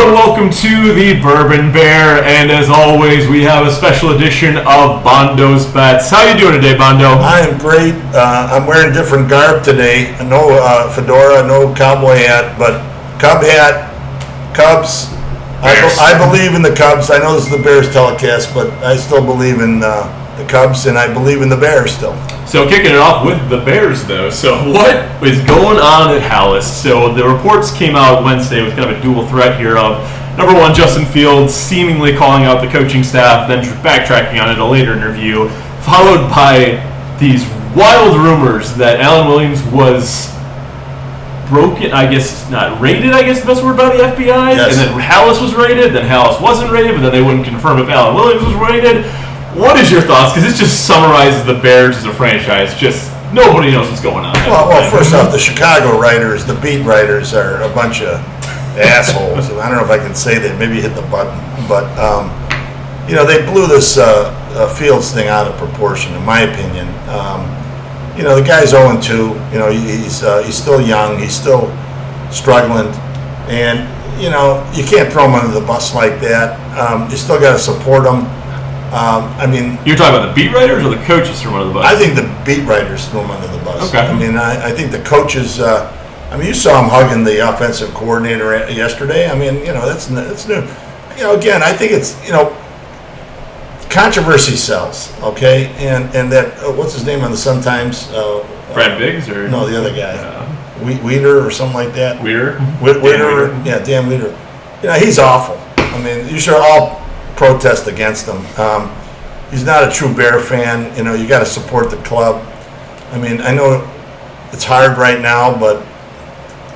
and welcome to the Bourbon Bear, and as always, we have a special edition of Bondo's Bets. How you doing today, Bondo? I am great. I'm wearing different garb today. No fedora, no cowboy hat, but Cub hat, Cubs. I believe in the Cubs. I know this is the Bears telecast, but I still believe in the Cubs, and I believe in the Bears still. So kicking it off with the Bears, though. So what is going on at Hallis? So the reports came out Wednesday with kind of a dual threat here of, number one, Justin Fields seemingly calling out the coaching staff, then backtracking on it in a later interview, followed by these wild rumors that Alan Williams was broken, I guess, not rated, I guess the best word, by the FBI. Yes. And then Hallis was rated, then Hallis wasn't rated, but then they wouldn't confirm if Alan Williams was rated. What is your thoughts? Because this just summarizes the Bears as a franchise. Just nobody knows what's going on. Well, first off, the Chicago writers, the beat writers, are a bunch of assholes. I don't know if I can say that. Maybe hit the button. But, they blew this Fields thing out of proportion, in my opinion. The guy's 0-2. He's still young. He's still struggling. And, you can't throw him under the bus like that. You still got to support him. You're talking about the beat writers or the coaches threw him under the bus? I think the beat writers threw him under the bus. Okay. I think the coaches. You saw him hugging the offensive coordinator yesterday. That's new. Again, I think it's controversy sells. Okay, and that what's his name on the Sun Times? Brad Biggs or no, the other guy, Weeder or something like that. Weeder. Weeder. Yeah, Dan Weeder. He's awful. You should all protest against him. He's not a true Bear fan. You got to support the club. I know it's hard right now, but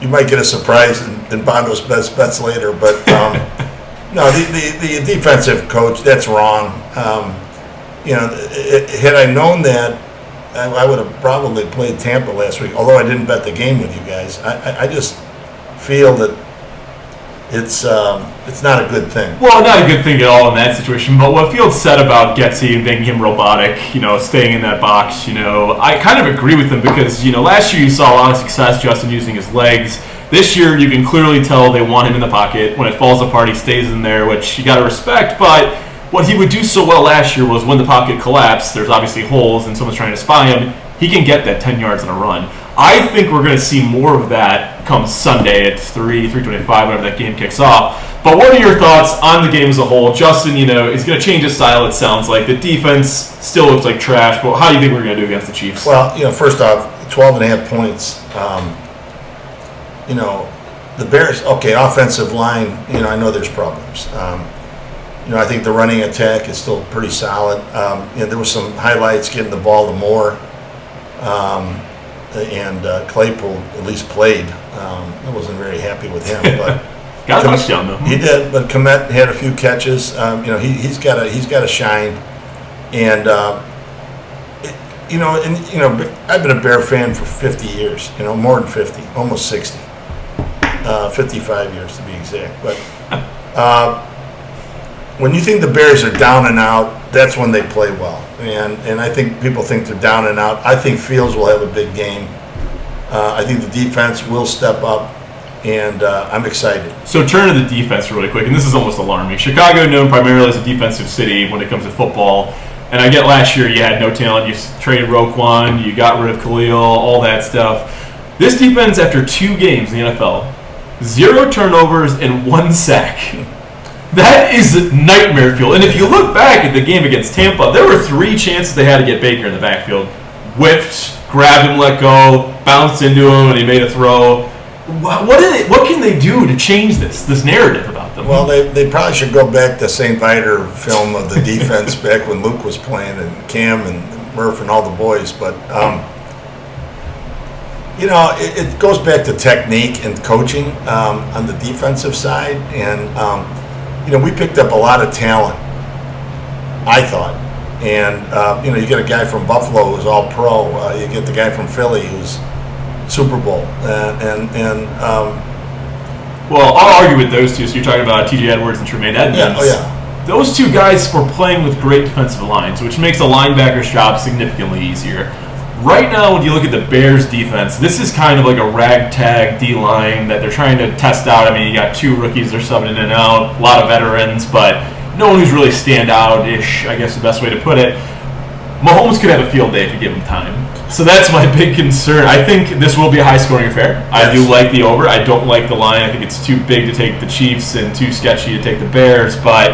you might get a surprise in Bondo's best bets later. But no, the defensive coach, that's wrong. Had I known that, I would have probably played Tampa last week. Although I didn't bet the game with you guys, I just feel that it's not a good thing. Well, not a good thing at all in that situation. But what Fields said about Getsy making him robotic, staying in that box, I kind of agree with him because, last year you saw a lot of success Justin using his legs. This year you can clearly tell they want him in the pocket. When it falls apart, he stays in there, which you got to respect. But what he would do so well last year was when the pocket collapsed, there's obviously holes and someone's trying to spy him, he can get that 10 yards on a run. I think we're going to see more of that come Sunday at 3:25, whenever that game kicks off. But what are your thoughts on the game as a whole? Justin, is going to change his style, it sounds like. The defense still looks like trash, but how do you think we're going to do against the Chiefs? Well, first off, 12.5 points. The Bears, okay, offensive line, I know there's problems. I think the running attack is still pretty solid. There was some highlights getting the ball to Moore. And Claypool at least played. I wasn't very happy with him, but got a touchdown though. He did, but Komet had a few catches. He's got to shine, and I've been a Bear fan for 50 years. More than 50, almost 60, 55 years to be exact. But when you think the Bears are down and out, that's when they play well. And I think people think they're down and out. I think Fields will have a big game. I think the defense will step up, and I'm excited. So turn to the defense really quick, and this is almost alarming. Chicago known primarily as a defensive city when it comes to football. And I get last year you had no talent. You traded Roquan, you got rid of Khalil, all that stuff. This defense, after 2 games in the NFL, 0 turnovers and 1 sack. That is nightmare fuel. And if you look back at the game against Tampa, there were 3 chances they had to get Baker in the backfield. Whiffed, grabbed him, let go, bounced into him, and he made a throw. What can they do to change this narrative about them? Well, they probably should go back to St. Viator film of the defense back when Luke was playing, and Cam and Murph and all the boys. But, it goes back to technique and coaching on the defensive side. And, we picked up a lot of talent, I thought. And, you get a guy from Buffalo who's all pro. You get the guy from Philly who's Super Bowl. Well, I'll argue with those two. So you're talking about T.J. Edwards and Tremaine Edmonds. Yeah, oh yeah. Those 2 guys were playing with great defensive lines, which makes a linebacker's job significantly easier. Right now, when you look at the Bears' defense, this is kind of like a ragtag D-line that they're trying to test out. I mean, you got 2 rookies they're subbing in and out, a lot of veterans, but no one who's really stand-out-ish, I guess the best way to put it. Mahomes could have a field day if you give him time. So that's my big concern. I think this will be a high-scoring affair. Yes. I do like the over. I don't like the line. I think it's too big to take the Chiefs and too sketchy to take the Bears, but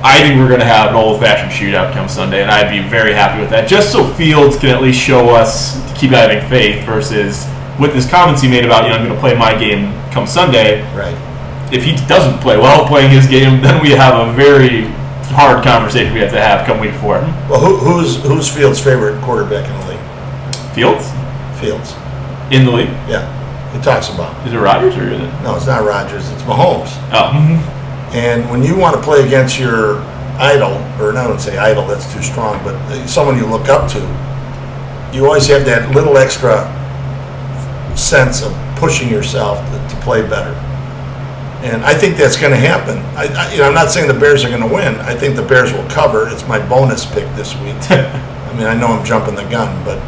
I think we're going to have an old-fashioned shootout come Sunday, and I'd be very happy with that, just so Fields can at least show us to keep having faith versus with his comments he made about, I'm going to play my game come Sunday. Right. If he doesn't play well playing his game, then we have a very hard conversation we have to have come week 4. Well, who's Fields' favorite quarterback in the league? Fields? Fields. In the league? Yeah. He talks about it. Is it Rodgers or is it? No, it's not Rodgers. It's Mahomes. Oh. And when you want to play against your idol, or I wouldn't say idol, that's too strong, but someone you look up to, you always have that little extra sense of pushing yourself to play better. And I think that's going to happen. I'm not saying the Bears are going to win. I think the Bears will cover. It's my bonus pick this week. I mean, I know I'm jumping the gun, but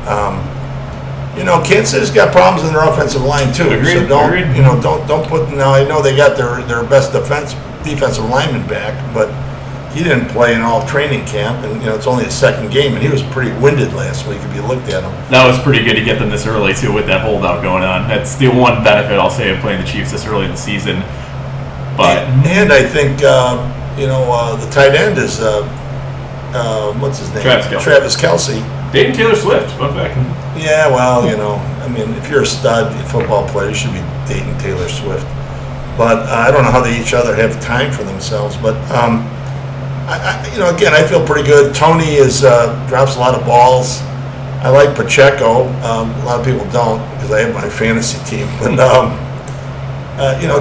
Kansas City's got problems in their offensive line too. Agreed. So don't put. Now I know they got their best defensive lineman back, but he didn't play in all training camp, and it's only his second game, and he was pretty winded last week if you looked at him. That was pretty good to get them this early too, with that holdout going on. That's the one benefit I'll say of playing the Chiefs this early in the season. But and I think the tight end is what's his name? Travis Kelce. Dating Taylor Swift. Fun fact. Yeah, well, I mean, if you're a stud football player, you should be dating Taylor Swift. But I don't know how they each other have time for themselves. But again, I feel pretty good. Tony drops a lot of balls. I like Pacheco. A lot of people don't because I have my fantasy team. But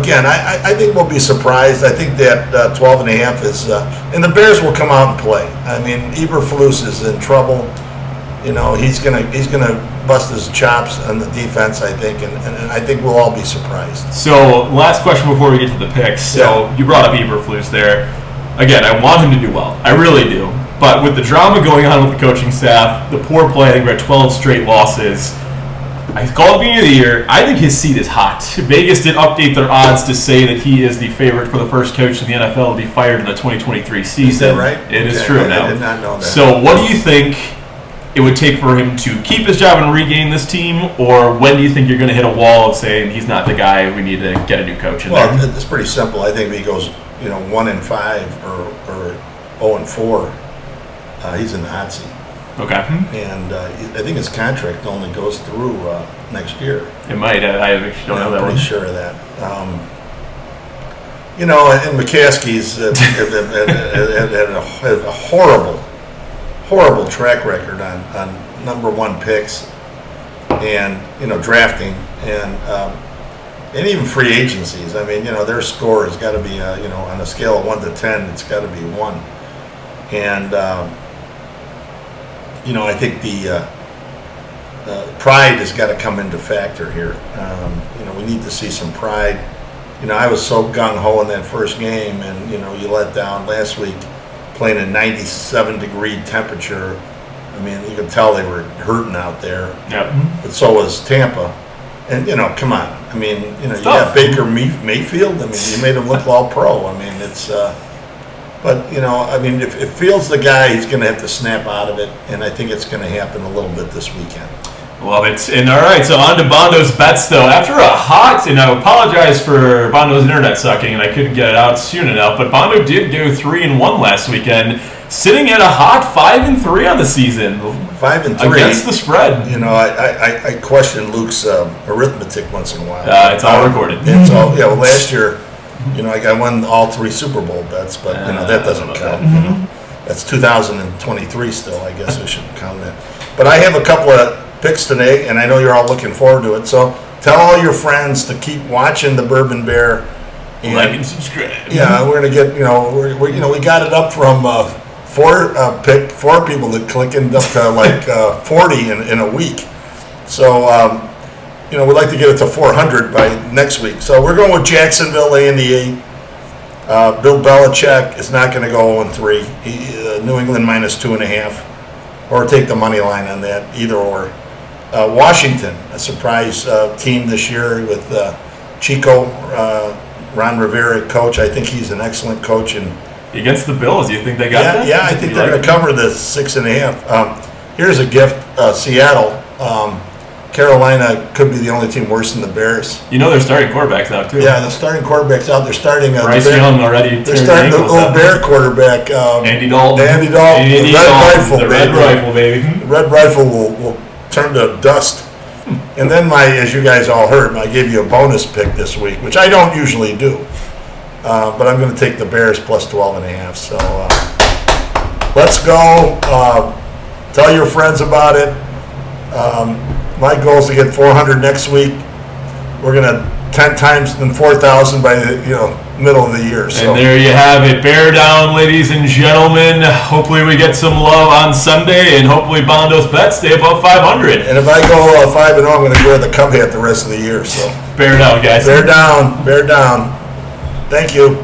again, I think we'll be surprised. I think that 12.5 is, and the Bears will come out and play. I mean, Eberflus is in trouble. He's gonna bust his chops on the defense, I think, and I think we'll all be surprised. So, last question before we get to the picks. So, you brought up Eberflus there. Again, I want him to do well. I really do. But with the drama going on with the coaching staff, the poor play, I think we're at 12 straight losses. I called it beginning of the year. I think his seat is hot. Vegas did update their odds to say that he is the favorite for the first coach in the NFL to be fired in the 2023 season. Is that right? It is true now. I did not know that. So, what do you think it would take for him to keep his job and regain this team, or when do you think you're going to hit a wall of saying he's not the guy, we need to get a new coach in there? Well, it's pretty simple. I think if he goes, 1-5 or 0-4, he's in the hot seat. Okay. And I think his contract only goes through next year. It might. I actually don't know that I'm one. pretty sure of that. And McCaskey's had a horrible track record on number 1 picks and drafting and even free agencies. I mean, their score has got to be on a scale of 1 to 10, it's got to be 1. And I think the pride has got to come into factor here. We need to see some pride. I was so gung-ho in that first game, and you let down last week playing in 97-degree temperature. I mean, you could tell they were hurting out there. Yep. But so was Tampa. And come on. I mean, you got Baker Mayfield. I mean, you made him look all pro. I mean, it's. But if Fields the guy, he's going to have to snap out of it, and I think it's going to happen a little bit this weekend. Love it. And all right, so on to Bondo's bets, though. After a hot, and I apologize for Bondo's internet sucking, and I couldn't get it out soon enough, but Bondo did go 3-1 last weekend, sitting at a hot 5-3 on the season. 5-3 against the spread. I question Luke's arithmetic once in a while. It's all recorded. It's all last year. I won all 3 Super Bowl bets, but that doesn't count. That's 2023 still. I guess we should count that. But I have a couple of picks today, and I know you're all looking forward to it. So tell all your friends to keep watching the Bourbon Bear. And like and subscribe. Yeah, we're gonna get we got it up from 4 people that clicking up to 40 in a week. So. We'd like to get it to 400 by next week. So we're going with Jacksonville laying the 8. Bill Belichick is not going to go 0-3. New England -2.5. Or take the money line on that, either or. Washington, a surprise team this year with Chico, Ron Rivera, coach. I think he's an excellent coach. And against the Bills, you think they got that? Yeah, I think they're going to cover the 6.5. Here's a gift, Seattle. Carolina could be the only team worse than the Bears. You know they're starting quarterbacks out too. Yeah, the starting quarterbacks out. They're starting Bryce Young already. They're starting the old Bear quarterback. Andy Dalton. The Red Rifle, the Red Rifle, baby. The Red Rifle will turn to dust. And then as you guys all heard, I gave you a bonus pick this week, which I don't usually do. But I'm going to take the Bears plus 12.5. So let's go. Tell your friends about it. My goal is to get 400 next week. We're going to 10 times than 4,000 by the middle of the year. So. And there you have it. Bear down, ladies and gentlemen. Hopefully we get some love on Sunday, and hopefully Bondo's bets stay above 500. And if I go 5-0, I'm going to wear the Cub hat the rest of the year. So bear down, guys. Bear down. Bear down. Thank you.